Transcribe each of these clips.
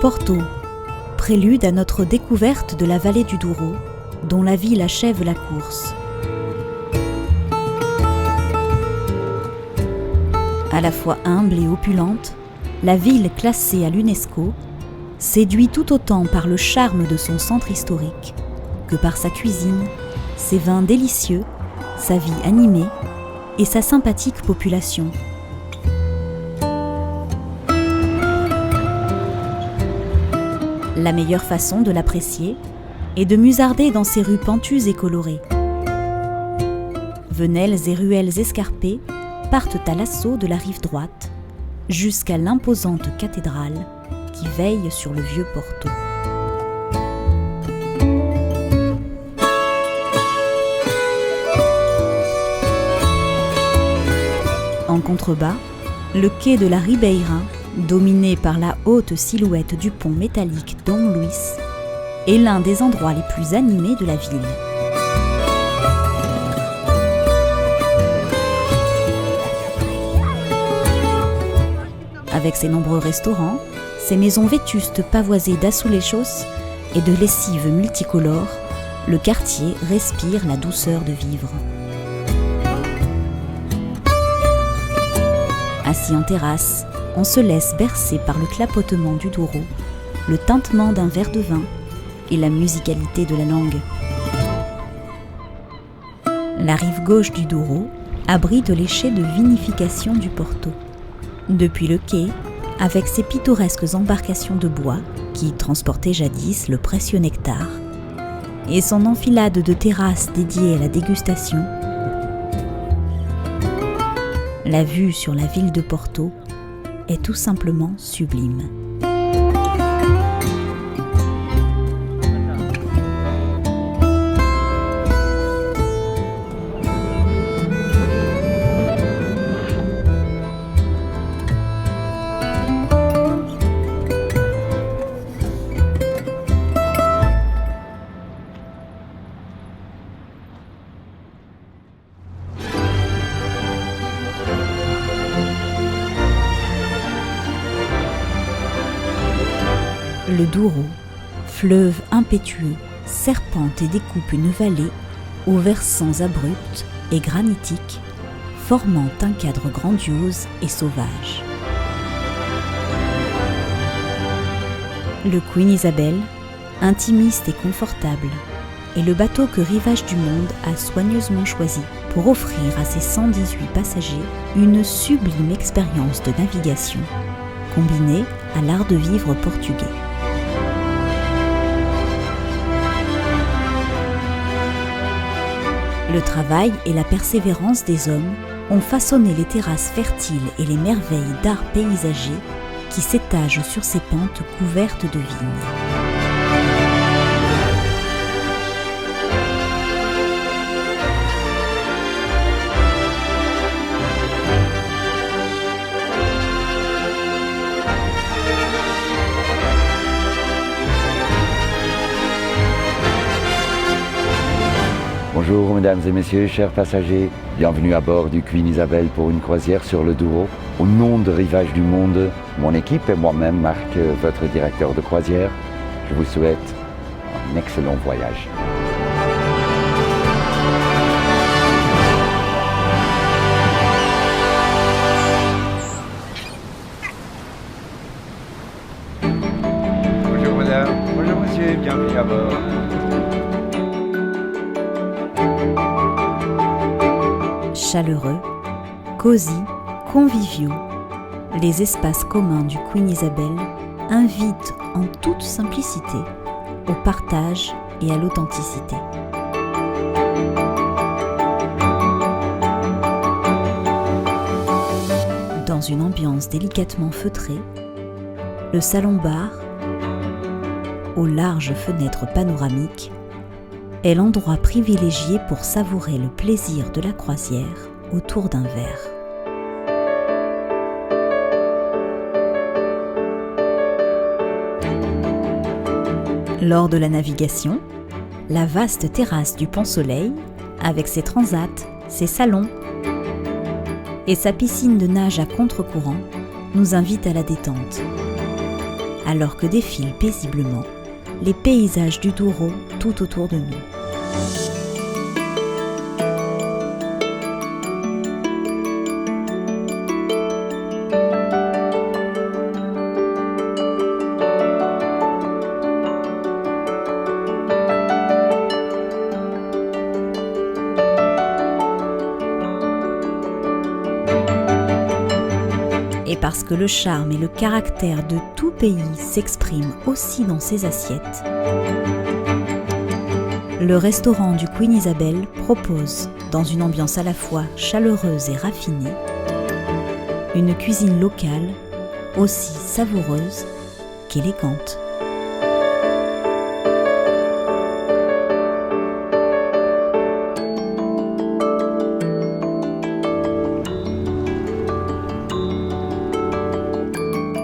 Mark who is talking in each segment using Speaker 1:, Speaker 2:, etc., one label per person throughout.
Speaker 1: Porto, prélude à notre découverte de la vallée du Douro, dont la ville achève la course. À la fois humble et opulente, la ville classée à l'UNESCO séduit tout autant par le charme de son centre historique que par sa cuisine, ses vins délicieux, sa vie animée et sa sympathique population. La meilleure façon de l'apprécier est de musarder dans ses rues pentues et colorées. Venelles et ruelles escarpées partent à l'assaut de la rive droite jusqu'à l'imposante cathédrale qui veille sur le vieux Porto. En contrebas, le quai de la Ribeira, dominé par la haute silhouette du pont métallique Dom Luis, est l'un des endroits les plus animés de la ville. Avec ses nombreux restaurants, ses maisons vétustes pavoisées d'azulejos et de lessives multicolores, le quartier respire la douceur de vivre. Assis en terrasse, on se laisse bercer par le clapotement du Douro, le tintement d'un verre de vin et la musicalité de la langue. La rive gauche du Douro abrite les chais de vinification du Porto. Depuis le quai, avec ses pittoresques embarcations de bois qui transportaient jadis le précieux nectar, et son enfilade de terrasses dédiées à la dégustation, la vue sur la ville de Porto est tout simplement sublime. Le Douro, fleuve impétueux, serpente et découpe une vallée aux versants abrupts et granitiques, formant un cadre grandiose et sauvage. Le Queen Isabel, intimiste et confortable, est le bateau que Rivage du Monde a soigneusement choisi pour offrir à ses 118 passagers une sublime expérience de navigation, combinée à l'art de vivre portugais. Le travail et la persévérance des hommes ont façonné les terrasses fertiles et les merveilles d'art paysager qui s'étagent sur ces pentes couvertes de vignes.
Speaker 2: Bonjour mesdames et messieurs, chers passagers, bienvenue à bord du Queen Isabel pour une croisière sur le Douro. Au nom de Rivage du Monde, mon équipe et moi-même, Marc, votre directeur de croisière, je vous souhaite un excellent voyage. Bonjour madame, bonjour monsieur, bienvenue à bord.
Speaker 1: Chaleureux, cosy, conviviaux, les espaces communs du Queen Isabel invitent en toute simplicité au partage et à l'authenticité. Dans une ambiance délicatement feutrée, le salon-bar, aux larges fenêtres panoramiques, est l'endroit privilégié pour savourer le plaisir de la croisière autour d'un verre. Lors de la navigation, la vaste terrasse du Pont Soleil, avec ses transats, ses salons et sa piscine de nage à contre-courant, nous invite à la détente. alors que défilent paisiblement les paysages du Douro tout autour de nous. Et parce que le charme et le caractère de tout pays s'expriment aussi dans ses assiettes, le restaurant du Queen Isabel propose, dans une ambiance à la fois chaleureuse et raffinée, une cuisine locale aussi savoureuse qu'élégante.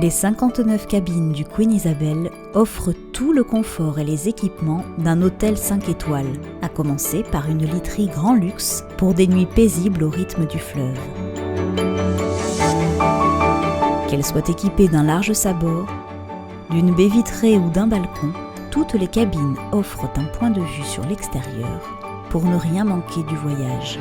Speaker 1: Les 59 cabines du Queen Isabel offrent tout le confort et les équipements d'un hôtel 5 étoiles, à commencer par une literie grand luxe pour des nuits paisibles au rythme du fleuve. Qu'elle soit équipée d'un large sabord, d'une baie vitrée ou d'un balcon, toutes les cabines offrent un point de vue sur l'extérieur pour ne rien manquer du voyage.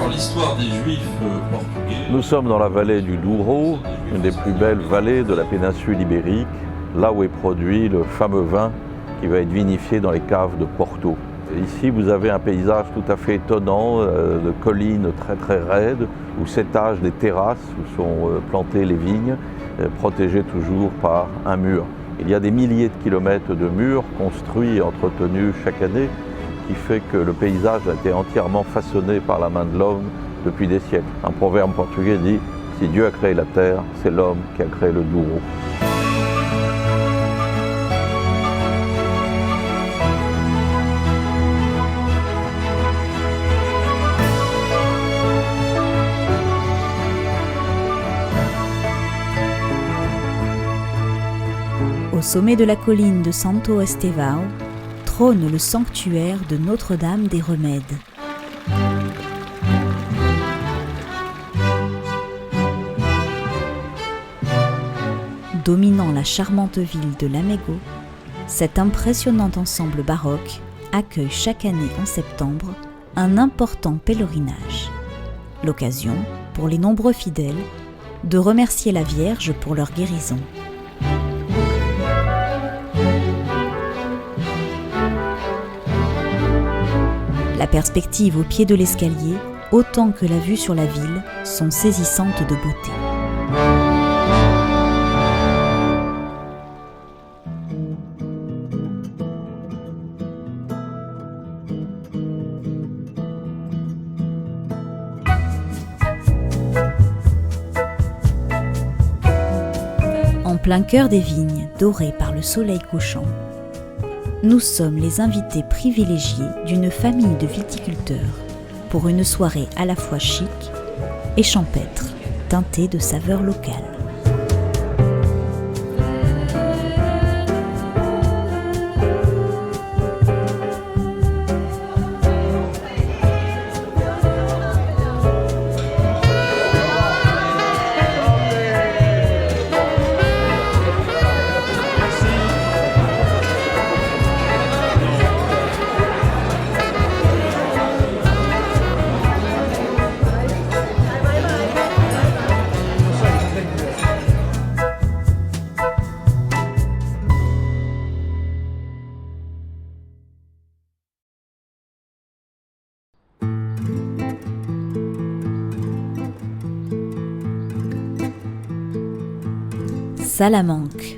Speaker 3: L'histoire des Juifs portugais.
Speaker 4: Nous sommes dans la vallée du Douro, une des plus belles vallées de la péninsule ibérique, là où est produit le fameux vin qui va être vinifié dans les caves de Porto. Et ici, vous avez un paysage tout à fait étonnant, de collines très très raides, où s'étagent des terrasses où sont plantées les vignes, protégées toujours par un mur. Il y a des milliers de kilomètres de murs construits et entretenus chaque année, qui fait que le paysage a été entièrement façonné par la main de l'homme depuis des siècles. Un proverbe portugais dit « Si Dieu a créé la terre, c'est l'homme qui a créé le Douro ».
Speaker 1: Au sommet de la colline de Santo Estevão, trône le sanctuaire de Notre-Dame des Remèdes. Dominant la charmante ville de Lamego, cet impressionnant ensemble baroque accueille chaque année en septembre un important pèlerinage. L'occasion, pour les nombreux fidèles, de remercier la Vierge pour leur guérison. La perspective au pied de l'escalier, autant que la vue sur la ville, sont saisissantes de beauté. En plein cœur des vignes, dorées par le soleil couchant, nous sommes les invités privilégiés d'une famille de viticulteurs pour une soirée à la fois chic et champêtre, teintée de saveurs locales. Salamanque.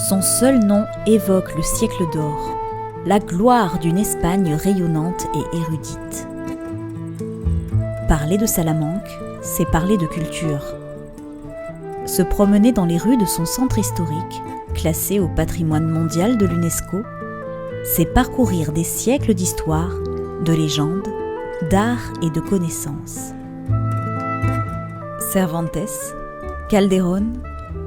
Speaker 1: Son seul nom évoque le siècle d'or, la gloire d'une Espagne rayonnante et érudite. Parler de Salamanque, c'est parler de culture. Se promener dans les rues de son centre historique, classé au patrimoine mondial de l'UNESCO, c'est parcourir des siècles d'histoire, de légendes, d'art et de connaissances. Cervantes, Calderón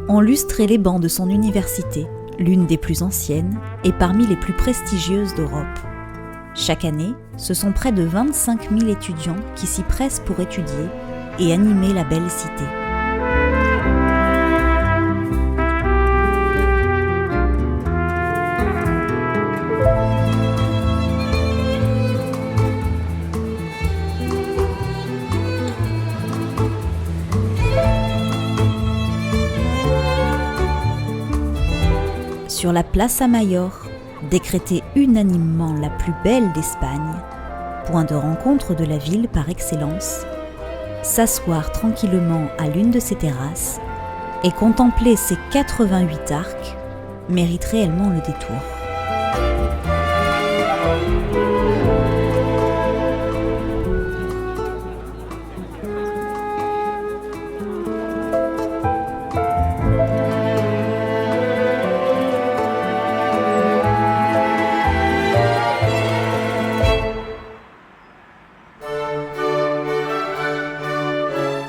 Speaker 1: ont lustré les bancs de son université, l'une des plus anciennes et parmi les plus prestigieuses d'Europe. Chaque année, ce sont près de 25 000 étudiants qui s'y pressent pour étudier et animer la belle cité. Sur la Plaza Mayor, décrétée unanimement la plus belle d'Espagne, point de rencontre de la ville par excellence, s'asseoir tranquillement à l'une de ses terrasses et contempler ses 88 arcs mérite réellement le détour.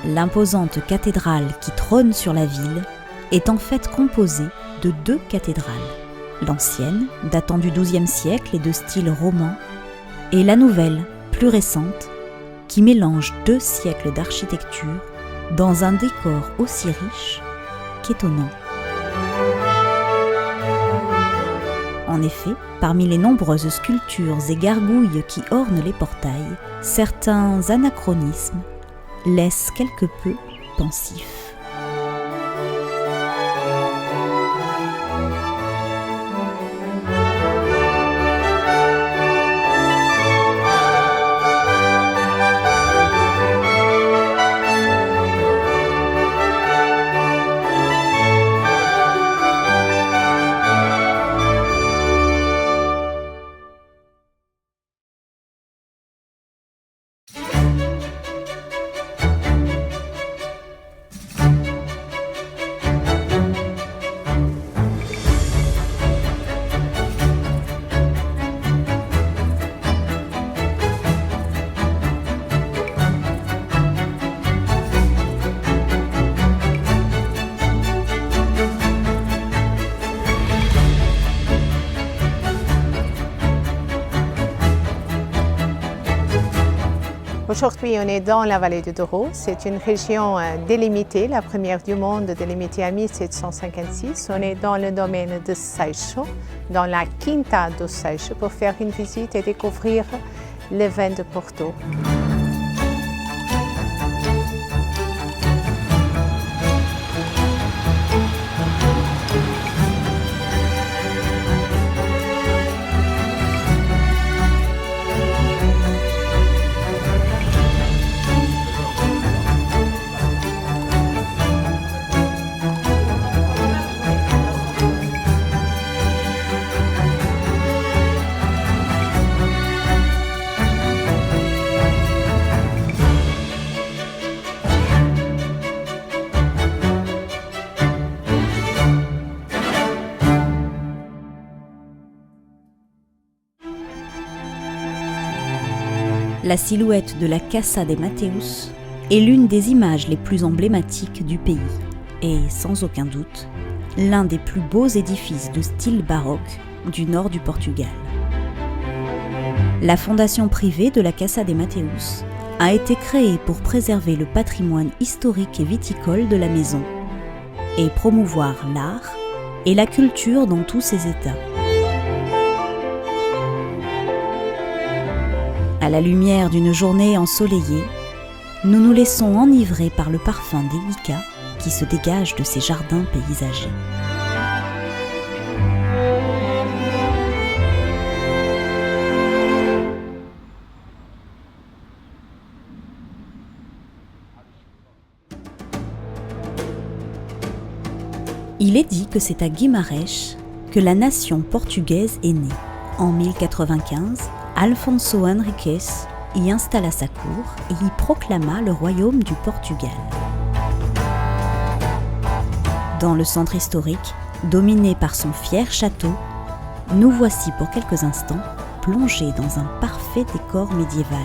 Speaker 1: L'imposante cathédrale qui trône sur la ville est en fait composée de 2 cathédrales. L'ancienne, datant du XIIe siècle et de style roman, et la nouvelle, plus récente, qui mélange 2 siècles d'architecture dans un décor aussi riche qu'étonnant. En effet, parmi les nombreuses sculptures et gargouilles qui ornent les portails, certains anachronismes laisse quelque peu pensif.
Speaker 5: Aujourd'hui, on est dans la vallée du Douro. C'est une région délimitée, la première du monde délimitée en 1756. On est dans le domaine de Seixo, dans la Quinta do Seixo, pour faire une visite et découvrir le vin de Porto.
Speaker 1: La silhouette de la Casa de Mateus est l'une des images les plus emblématiques du pays et, sans aucun doute, l'un des plus beaux édifices de style baroque du nord du Portugal. La fondation privée de la Casa de Mateus a été créée pour préserver le patrimoine historique et viticole de la maison et promouvoir l'art et la culture dans tous ses états. À la lumière d'une journée ensoleillée, nous nous laissons enivrer par le parfum délicat qui se dégage de ces jardins paysagers. Il est dit que c'est à Guimarães que la nation portugaise est née. En 1095, Alfonso Henriques y installa sa cour et y proclama le royaume du Portugal. Dans le centre historique, dominé par son fier château, nous voici pour quelques instants plongés dans un parfait décor médiéval.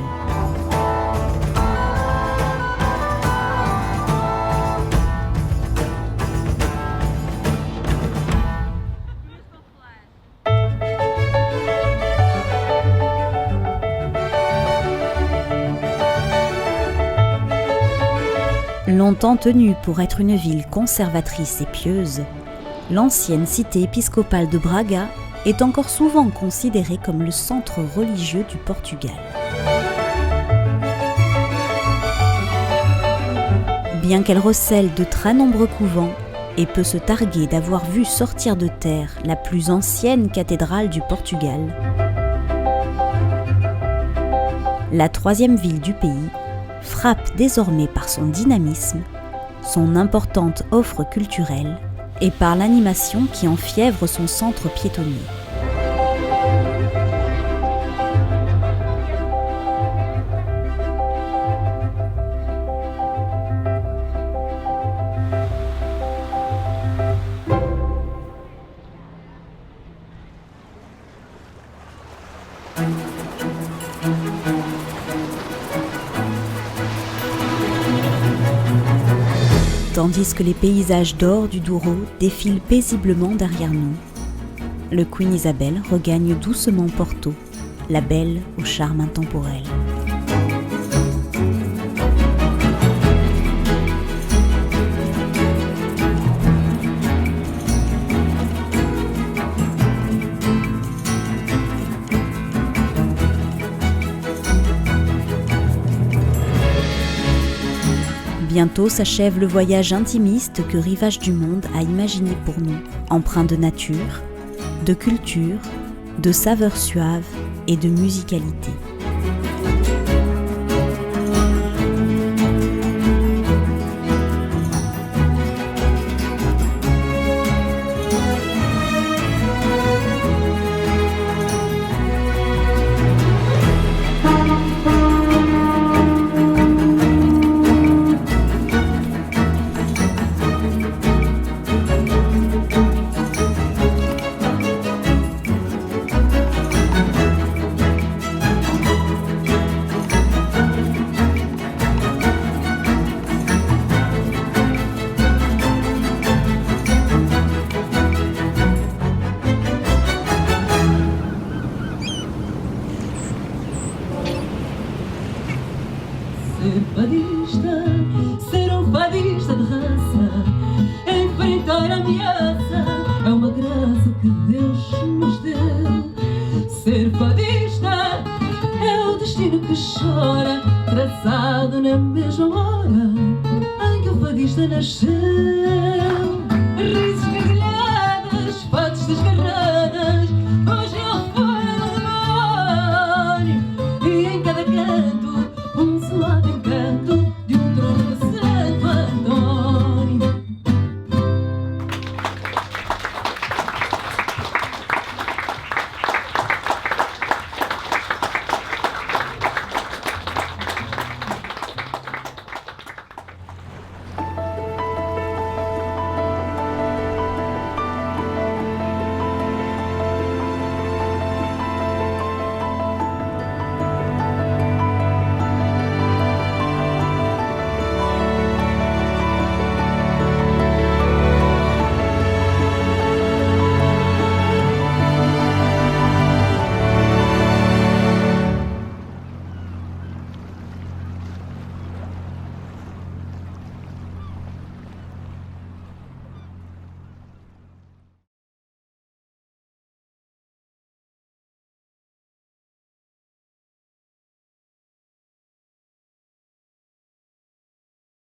Speaker 1: Longtemps tenue pour être une ville conservatrice et pieuse, l'ancienne cité épiscopale de Braga est encore souvent considérée comme le centre religieux du Portugal. Bien qu'elle recèle de très nombreux couvents et peut se targuer d'avoir vu sortir de terre la plus ancienne cathédrale du Portugal, la troisième ville du pays frappe désormais par son dynamisme, son importante offre culturelle et par l'animation qui enfièvre son centre piétonnier. Tandis que les paysages d'or du Douro défilent paisiblement derrière nous, le Queen Isabel regagne doucement Porto, la belle au charme intemporel. Bientôt s'achève le voyage intimiste que Rivage du Monde a imaginé pour nous, empreint de nature, de culture, de saveurs suaves et de musicalité.
Speaker 6: Ser fadista, ser fadista de raça, enfrentar a ameaça, é uma graça que Deus nos deu. Ser fadista é o destino que chora, traçado na mesma hora em que o fadista nasceu.